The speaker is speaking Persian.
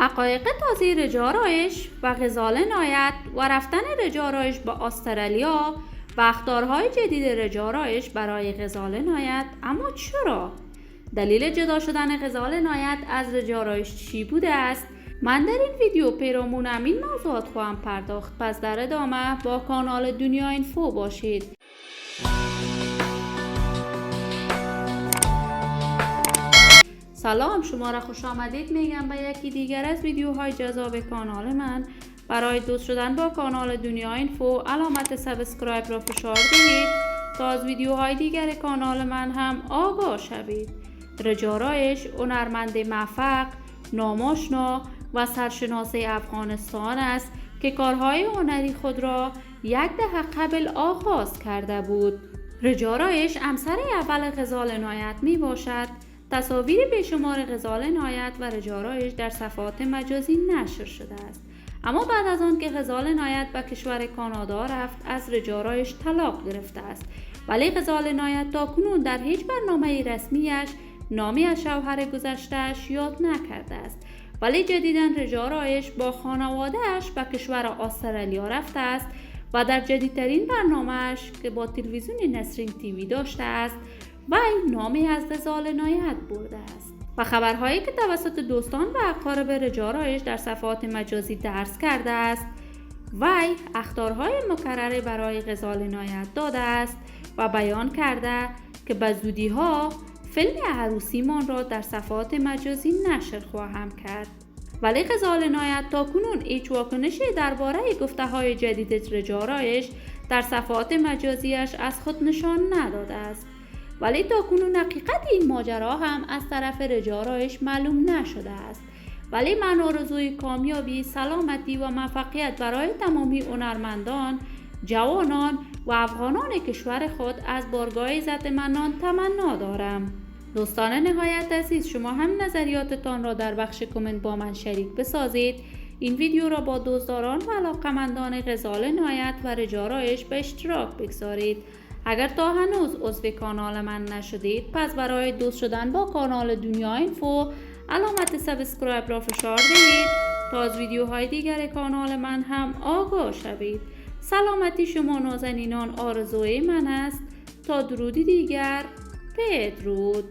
حقایق تازه رجا آرایش و غزال نایت و رفتن رجا آرایش به استرالیا و اخطارهای جدید رجا آرایش برای غزال نایت. اما چرا؟ دلیل جدا شدن غزال نایت از رجا آرایش چی بوده است؟ من در این ویدیو پیرامون این موضوعات خواهم پرداخت، پس در ادامه با کانال دنیا اینفو باشید. سلام، شما را خوش آمدید میگم به یکی دیگر از ویدیوهای جذاب کانال من. برای دوست شدن با کانال دنیا اینفو علامت سابسکرایب را فشار دهید تا از ویدیوهای دیگر کانال من هم آگاه شوید. رجا آرایش هنرمند موفق، ناماشنا و سرشناس افغانستان است که کارهای هنری خود را یک دهه قبل آغاز کرده بود. رجا آرایش همسر اول غزال نایت می باشد. تصاویر بیشمار غزال نایت و رجا آرایش در صفحات مجازی نشر شده است، اما بعد از آن که غزال نایت به کشور کانادا رفت از رجا آرایش طلاق گرفته است، ولی غزال نایت تاکنون در هیچ برنامه رسمیش نامی از شوهر گذشته‌اش یاد نکرده است. ولی جدیداً رجا آرایش با خانواده‌اش به کشور استرالیا رفته است و در جدیدترین برنامه‌اش که با تلویزیون نسرین تیوی داشته است وی نامی از غزال نایت برده است و خبرهایی که توسط دوستان و اقارب رجا آرایش در صفحات مجازی درز کرده است، وی اخطارهای مکرره برای غزال نایت داده است و بیان کرده که به زودی‌ها فیلم عروسیمان را در صفحات مجازی نشر خواهم کرد. ولی غزال نایت تاکنون هیچ واکنشی درباره گفته‌های جدید رجا آرایش در صفحات مجازیش از خود نشان نداده است. ولی تاکنون حقیقت این ماجرا هم از طرف رجا آرایش معلوم نشده است. ولی من آرزوی کامیابی، سلامتی و موفقیت برای تمامی هنرمندان، جوانان و افغانان کشور خود از بارگاه عزت منان تمنا دارم. دوستان نهایت عزیز، شما هم نظریاتتان را در بخش کامنت با من شریک بسازید. این ویدیو را با دوستداران و علاقه‌مندان غزال نایت و رجا آرایش به اشتراک بگذارید. اگر تا هنوز عضو کانال من نشدید، پس برای دوست شدن با کانال دنیا اینفو علامت سابسکرایب را فشار دهید تا از ویدیوهای دیگر کانال من هم آگاه شوید. سلامتی شما نازنینان آرزوی من است. تا درودی دیگر، بدرود.